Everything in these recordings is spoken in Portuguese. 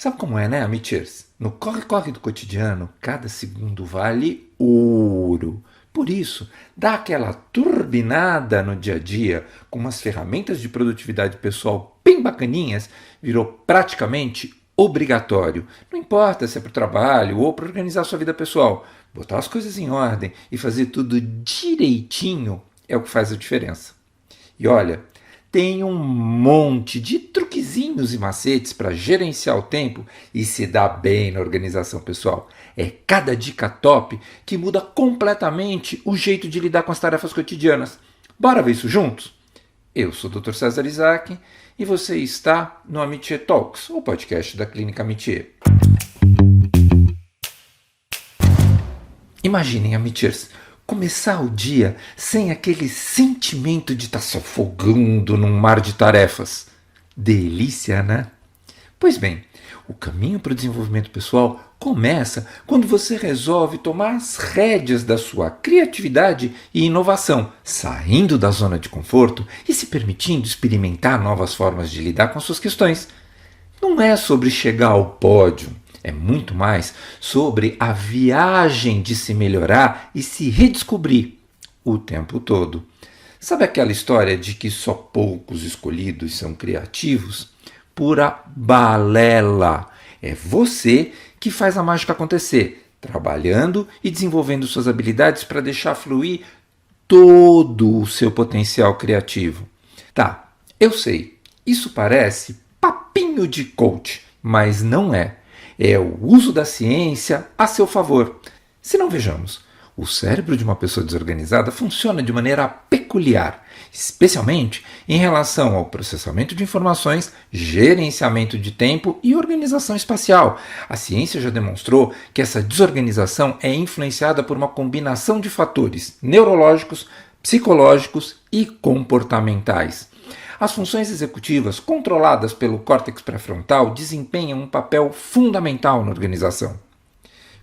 Sabe como é, né, Amichers? No corre-corre do cotidiano, cada segundo vale ouro. Por isso, dá aquela turbinada no dia a dia, com umas ferramentas de produtividade pessoal bem bacaninhas, virou praticamente obrigatório. Não importa se é para o trabalho ou para organizar sua vida pessoal. Botar as coisas em ordem e fazer tudo direitinho é o que faz a diferença. E olha, tem um monte de truquezinhos e macetes para gerenciar o tempo e se dar bem na organização pessoal. É cada dica top que muda completamente o jeito de lidar com as tarefas cotidianas. Bora ver isso juntos? Eu sou o Dr. César Isaac e você está no Amitié Talks, o podcast da Clínica Amitié. Imaginem, Amichers, começar o dia sem aquele sentimento de estar se afogando num mar de tarefas. Delícia, né? Pois bem, o caminho para o desenvolvimento pessoal começa quando você resolve tomar as rédeas da sua criatividade e inovação, saindo da zona de conforto e se permitindo experimentar novas formas de lidar com as suas questões. Não é sobre chegar ao pódio. É muito mais sobre a viagem de se melhorar e se redescobrir o tempo todo. Sabe aquela história de que só poucos escolhidos são criativos? Pura balela. É você que faz a mágica acontecer, trabalhando e desenvolvendo suas habilidades para deixar fluir todo o seu potencial criativo. Tá, eu sei, isso parece papinho de coach, mas não é. É o uso da ciência a seu favor. Se não, vejamos, o cérebro de uma pessoa desorganizada funciona de maneira peculiar, especialmente em relação ao processamento de informações, gerenciamento de tempo e organização espacial. A ciência já demonstrou que essa desorganização é influenciada por uma combinação de fatores neurológicos, psicológicos e comportamentais. As funções executivas controladas pelo córtex pré-frontal desempenham um papel fundamental na organização.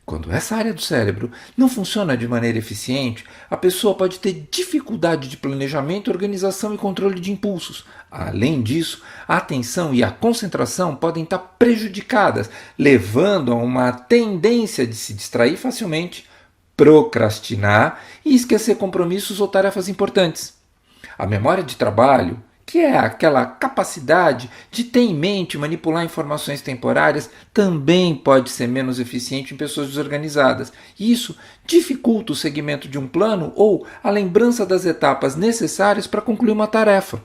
Quando essa área do cérebro não funciona de maneira eficiente, a pessoa pode ter dificuldade de planejamento, organização e controle de impulsos. Além disso, a atenção e a concentração podem estar prejudicadas, levando a uma tendência de se distrair facilmente, procrastinar e esquecer compromissos ou tarefas importantes. A memória de trabalho, que é aquela capacidade de ter em mente e manipular informações temporárias, também pode ser menos eficiente em pessoas desorganizadas. E isso dificulta o segmento de um plano ou a lembrança das etapas necessárias para concluir uma tarefa.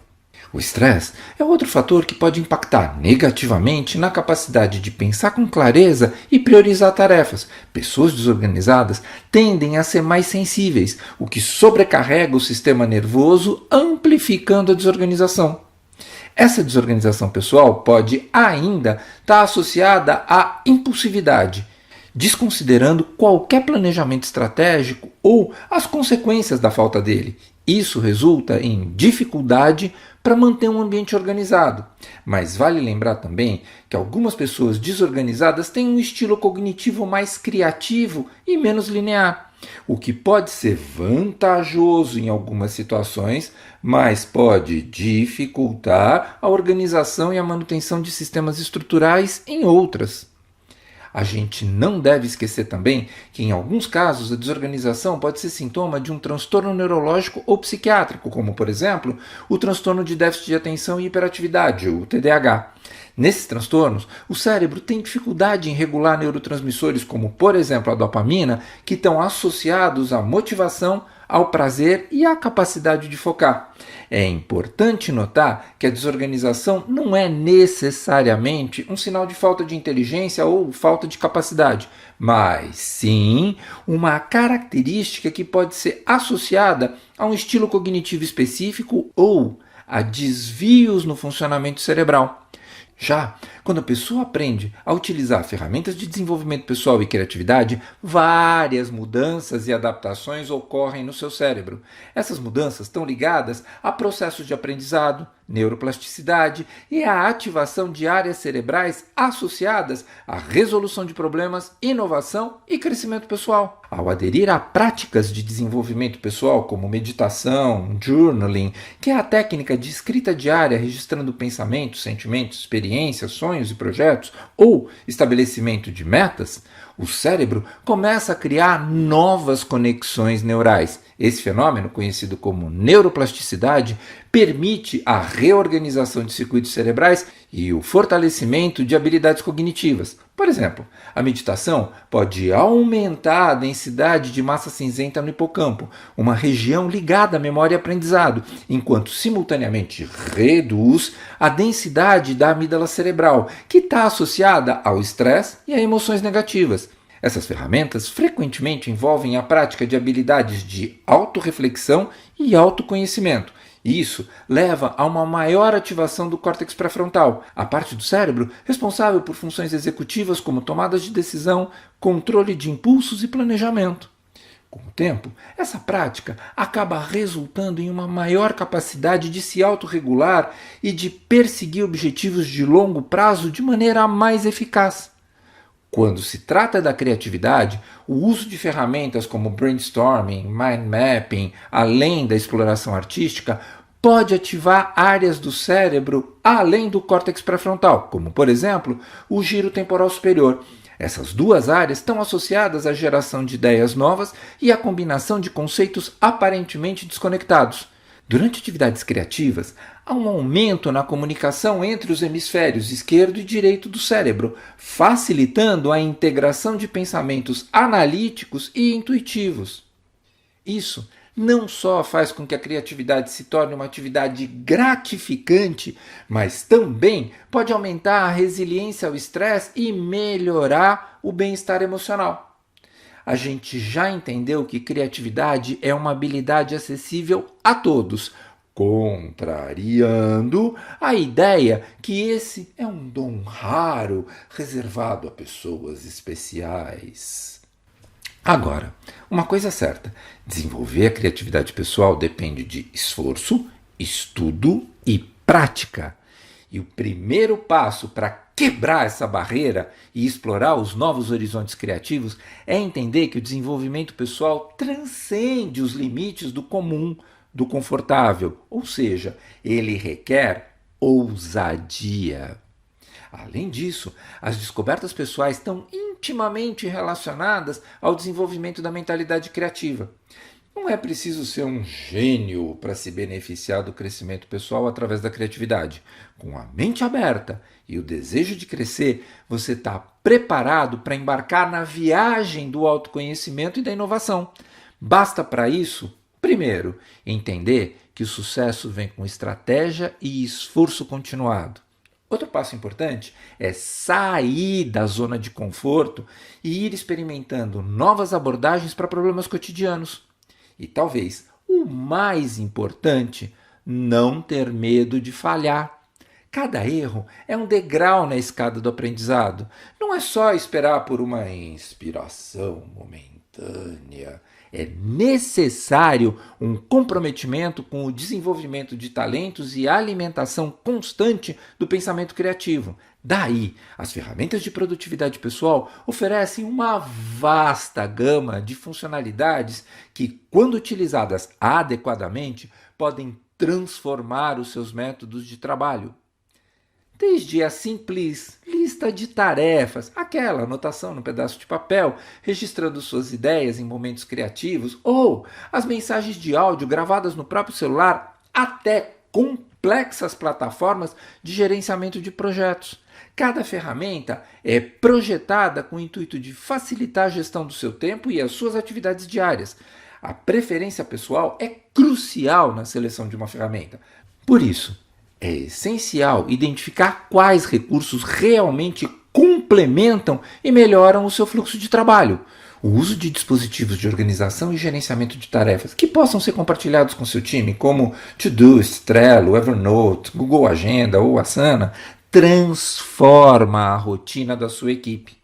O estresse é outro fator que pode impactar negativamente na capacidade de pensar com clareza e priorizar tarefas. Pessoas desorganizadas tendem a ser mais sensíveis, o que sobrecarrega o sistema nervoso, amplificando a desorganização. Essa desorganização pessoal pode ainda estar associada à impulsividade, desconsiderando qualquer planejamento estratégico ou as consequências da falta dele. Isso resulta em dificuldade para manter um ambiente organizado. Mas vale lembrar também que algumas pessoas desorganizadas têm um estilo cognitivo mais criativo e menos linear, o que pode ser vantajoso em algumas situações, mas pode dificultar a organização e a manutenção de sistemas estruturais em outras. A gente não deve esquecer também que, em alguns casos, a desorganização pode ser sintoma de um transtorno neurológico ou psiquiátrico, como, por exemplo, o transtorno de déficit de atenção e hiperatividade, o TDAH. Nesses transtornos, o cérebro tem dificuldade em regular neurotransmissores como, por exemplo, a dopamina, que estão associados à motivação, ao prazer e à capacidade de focar. É importante notar que a desorganização não é necessariamente um sinal de falta de inteligência ou falta de capacidade, mas sim uma característica que pode ser associada a um estilo cognitivo específico ou a desvios no funcionamento cerebral. Já quando a pessoa aprende a utilizar ferramentas de desenvolvimento pessoal e criatividade, várias mudanças e adaptações ocorrem no seu cérebro. Essas mudanças estão ligadas a processos de aprendizado, neuroplasticidade e a ativação de áreas cerebrais associadas à resolução de problemas, inovação e crescimento pessoal. Ao aderir a práticas de desenvolvimento pessoal como meditação, journaling, que é a técnica de escrita diária registrando pensamentos, sentimentos, experiências, sonhos sonhos e projetos ou estabelecimento de metas, o cérebro começa a criar novas conexões neurais. Esse fenômeno, conhecido como neuroplasticidade, permite a reorganização de circuitos cerebrais e o fortalecimento de habilidades cognitivas. Por exemplo, a meditação pode aumentar a densidade de massa cinzenta no hipocampo, uma região ligada à memória e aprendizado, enquanto simultaneamente reduz a densidade da amígdala cerebral, que está associada ao estresse e a emoções negativas. Essas ferramentas frequentemente envolvem a prática de habilidades de autorreflexão e autoconhecimento. Isso leva a uma maior ativação do córtex pré-frontal, a parte do cérebro responsável por funções executivas como tomadas de decisão, controle de impulsos e planejamento. Com o tempo, essa prática acaba resultando em uma maior capacidade de se autorregular e de perseguir objetivos de longo prazo de maneira mais eficaz. Quando se trata da criatividade, o uso de ferramentas como brainstorming, mind mapping, além da exploração artística, pode ativar áreas do cérebro além do córtex pré-frontal, como, por exemplo, o giro temporal superior. Essas duas áreas estão associadas à geração de ideias novas e à combinação de conceitos aparentemente desconectados. Durante atividades criativas, há um aumento na comunicação entre os hemisférios esquerdo e direito do cérebro, facilitando a integração de pensamentos analíticos e intuitivos. Isso não só faz com que a criatividade se torne uma atividade gratificante, mas também pode aumentar a resiliência ao estresse e melhorar o bem-estar emocional. A gente já entendeu que criatividade é uma habilidade acessível a todos, contrariando a ideia que esse é um dom raro, reservado a pessoas especiais. Agora, uma coisa é certa: desenvolver a criatividade pessoal depende de esforço, estudo e prática. E o primeiro passo para quebrar essa barreira e explorar os novos horizontes criativos é entender que o desenvolvimento pessoal transcende os limites do comum, do confortável, ou seja, ele requer ousadia. Além disso, as descobertas pessoais estão intimamente relacionadas ao desenvolvimento da mentalidade criativa. Não é preciso ser um gênio para se beneficiar do crescimento pessoal através da criatividade. Com a mente aberta e o desejo de crescer, você está preparado para embarcar na viagem do autoconhecimento e da inovação. Basta para isso, primeiro, entender que o sucesso vem com estratégia e esforço continuado. Outro passo importante é sair da zona de conforto e ir experimentando novas abordagens para problemas cotidianos. E talvez o mais importante, não ter medo de falhar. Cada erro é um degrau na escada do aprendizado. Não é só esperar por uma inspiração momentânea. É necessário um comprometimento com o desenvolvimento de talentos e a alimentação constante do pensamento criativo. Daí, as ferramentas de produtividade pessoal oferecem uma vasta gama de funcionalidades que, quando utilizadas adequadamente, podem transformar os seus métodos de trabalho. Desde a simples lista de tarefas, aquela anotação no pedaço de papel, registrando suas ideias em momentos criativos, ou as mensagens de áudio gravadas no próprio celular, até complexas plataformas de gerenciamento de projetos. Cada ferramenta é projetada com o intuito de facilitar a gestão do seu tempo e as suas atividades diárias. A preferência pessoal é crucial na seleção de uma ferramenta. Por isso, é essencial identificar quais recursos realmente complementam e melhoram o seu fluxo de trabalho. O uso de dispositivos de organização e gerenciamento de tarefas que possam ser compartilhados com seu time, como Todoist, Trello, Evernote, Google Agenda ou Asana, transforma a rotina da sua equipe,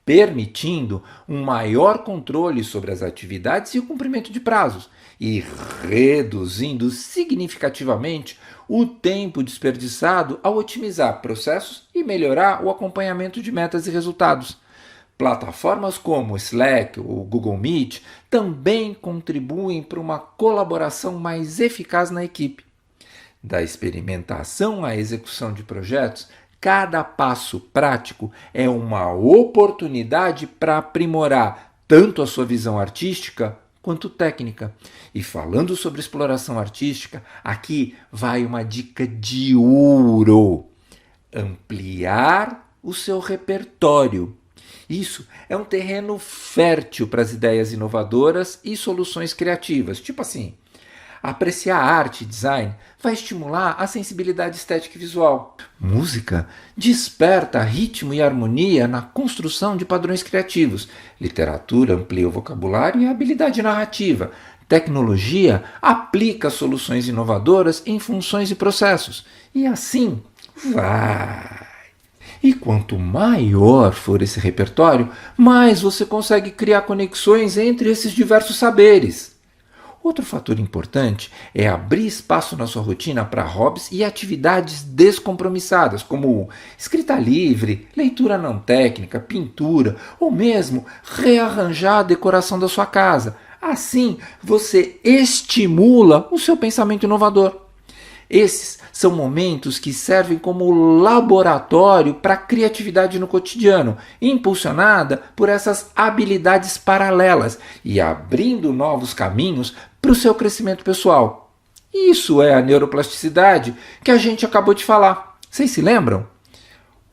permitindo um maior controle sobre as atividades e o cumprimento de prazos, e reduzindo significativamente o tempo desperdiçado ao otimizar processos e melhorar o acompanhamento de metas e resultados. Plataformas como Slack ou Google Meet também contribuem para uma colaboração mais eficaz na equipe. Da experimentação à execução de projetos, cada passo prático é uma oportunidade para aprimorar tanto a sua visão artística quanto técnica. E falando sobre exploração artística, aqui vai uma dica de ouro: ampliar o seu repertório. Isso é um terreno fértil para as ideias inovadoras e soluções criativas. Tipo assim, apreciar arte e design vai estimular a sensibilidade estética e visual. Música desperta ritmo e harmonia na construção de padrões criativos. Literatura amplia o vocabulário e a habilidade narrativa. Tecnologia aplica soluções inovadoras em funções e processos. E assim vai. E quanto maior for esse repertório, mais você consegue criar conexões entre esses diversos saberes. Outro fator importante é abrir espaço na sua rotina para hobbies e atividades descompromissadas, como escrita livre, leitura não técnica, pintura ou mesmo rearranjar a decoração da sua casa. Assim, você estimula o seu pensamento inovador. Esses são momentos que servem como laboratório para a criatividade no cotidiano, impulsionada por essas habilidades paralelas e abrindo novos caminhos para o seu crescimento pessoal. Isso é a neuroplasticidade que a gente acabou de falar. Vocês se lembram?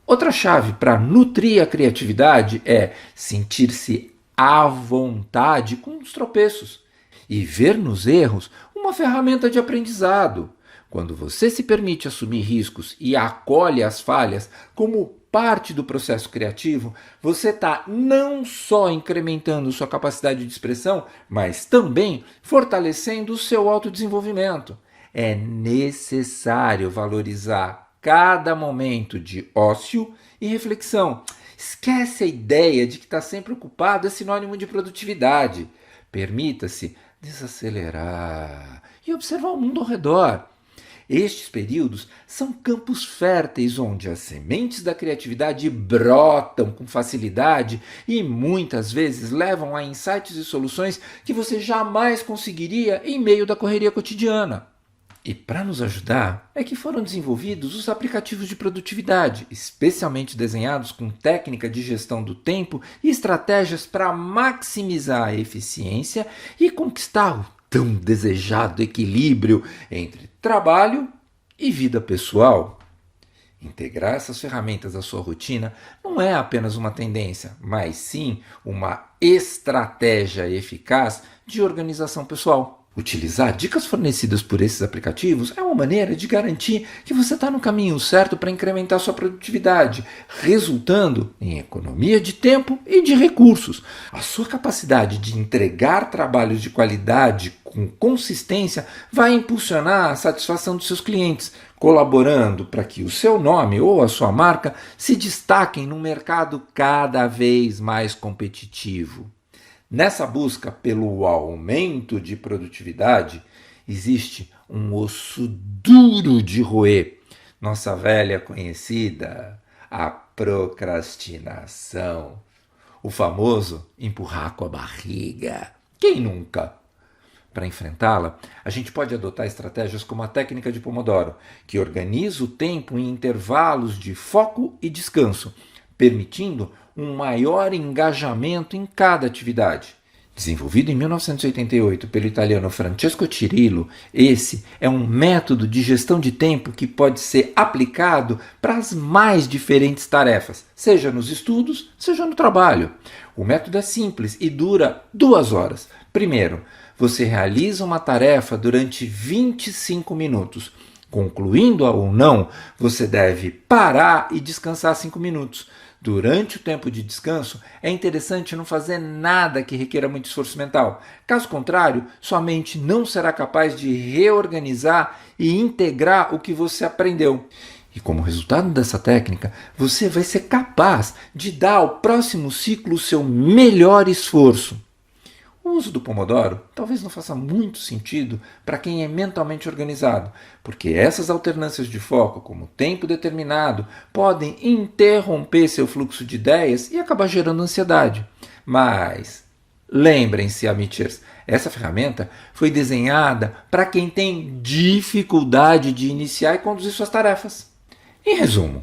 Outra chave para nutrir a criatividade é sentir-se à vontade com os tropeços e ver nos erros uma ferramenta de aprendizado. Quando você se permite assumir riscos e acolhe as falhas como parte do processo criativo, você está não só incrementando sua capacidade de expressão, mas também fortalecendo o seu autodesenvolvimento. É necessário valorizar cada momento de ócio e reflexão. Esquece a ideia de que estar sempre ocupado é sinônimo de produtividade. Permita-se desacelerar e observar o mundo ao redor. Estes períodos são campos férteis onde as sementes da criatividade brotam com facilidade e muitas vezes levam a insights e soluções que você jamais conseguiria em meio da correria cotidiana. E para nos ajudar é que foram desenvolvidos os aplicativos de produtividade, especialmente desenhados com técnica de gestão do tempo e estratégias para maximizar a eficiência e conquistar o tão desejado equilíbrio entre trabalho e vida pessoal. Integrar essas ferramentas à sua rotina não é apenas uma tendência, mas sim uma estratégia eficaz de organização pessoal. Utilizar dicas fornecidas por esses aplicativos é uma maneira de garantir que você está no caminho certo para incrementar sua produtividade, resultando em economia de tempo e de recursos. A sua capacidade de entregar trabalhos de qualidade com consistência vai impulsionar a satisfação dos seus clientes, colaborando para que o seu nome ou a sua marca se destaquem num mercado cada vez mais competitivo. Nessa busca pelo aumento de produtividade, existe um osso duro de roer, nossa velha conhecida, a procrastinação. O famoso empurrar com a barriga. Quem nunca? Para enfrentá-la, a gente pode adotar estratégias como a técnica de Pomodoro, que organiza o tempo em intervalos de foco e descanso, permitindo um maior engajamento em cada atividade. Desenvolvido em 1988 pelo italiano Francesco Cirillo, esse é um método de gestão de tempo que pode ser aplicado para as mais diferentes tarefas, seja nos estudos, seja no trabalho. O método é simples e dura 2 horas. Primeiro, você realiza uma tarefa durante 25 minutos. Concluindo-a ou não, você deve parar e descansar 5 minutos. Durante o tempo de descanso, é interessante não fazer nada que requer muito esforço mental. Caso contrário, sua mente não será capaz de reorganizar e integrar o que você aprendeu. E como resultado dessa técnica, você vai ser capaz de dar ao próximo ciclo o seu melhor esforço. O uso do Pomodoro talvez não faça muito sentido para quem é mentalmente organizado, porque essas alternâncias de foco, como tempo determinado, podem interromper seu fluxo de ideias e acabar gerando ansiedade. Mas lembrem-se, amateurs, essa ferramenta foi desenhada para quem tem dificuldade de iniciar e conduzir suas tarefas. Em resumo,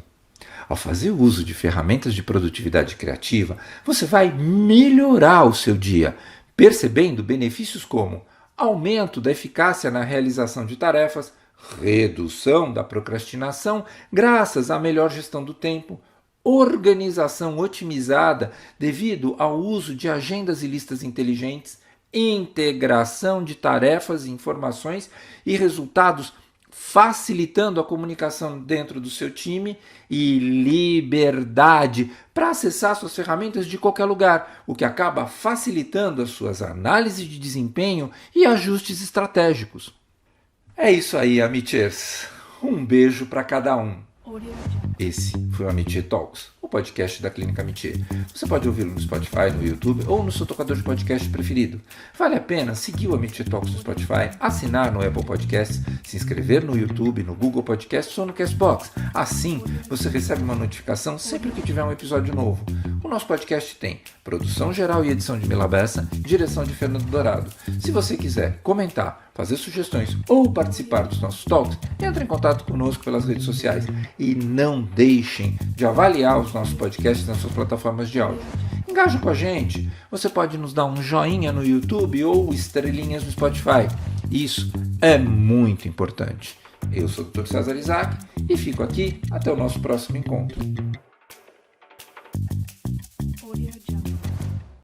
Ao fazer uso de ferramentas de produtividade criativa, você vai melhorar o seu dia, percebendo benefícios como aumento da eficácia na realização de tarefas, redução da procrastinação graças à melhor gestão do tempo, organização otimizada devido ao uso de agendas e listas inteligentes, integração de tarefas, informações e resultados, facilitando a comunicação dentro do seu time e liberdade para acessar suas ferramentas de qualquer lugar, o que acaba facilitando as suas análises de desempenho e ajustes estratégicos. É isso aí, Amichers. Um beijo para cada um. Esse foi o Amitié Talks, o podcast da Clínica Amitié. Você pode ouvi-lo no Spotify, no YouTube ou no seu tocador de podcast preferido. Vale a pena seguir o Amitié Talks no Spotify, assinar no Apple Podcasts, se inscrever no YouTube, no Google Podcasts ou no Castbox. Assim, você recebe uma notificação sempre que tiver um episódio novo. O nosso podcast tem produção geral e edição de Mila Bessa, direção de Fernando Dourado. Se você quiser comentar, fazer sugestões ou participar dos nossos talks, entre em contato conosco pelas redes sociais. E não deixem de avaliar os nossos podcasts nas suas plataformas de áudio. Engaja com a gente. Você pode nos dar um joinha no YouTube ou estrelinhas no Spotify. Isso é muito importante. Eu sou o Dr. César Isaac e fico aqui até o nosso próximo encontro.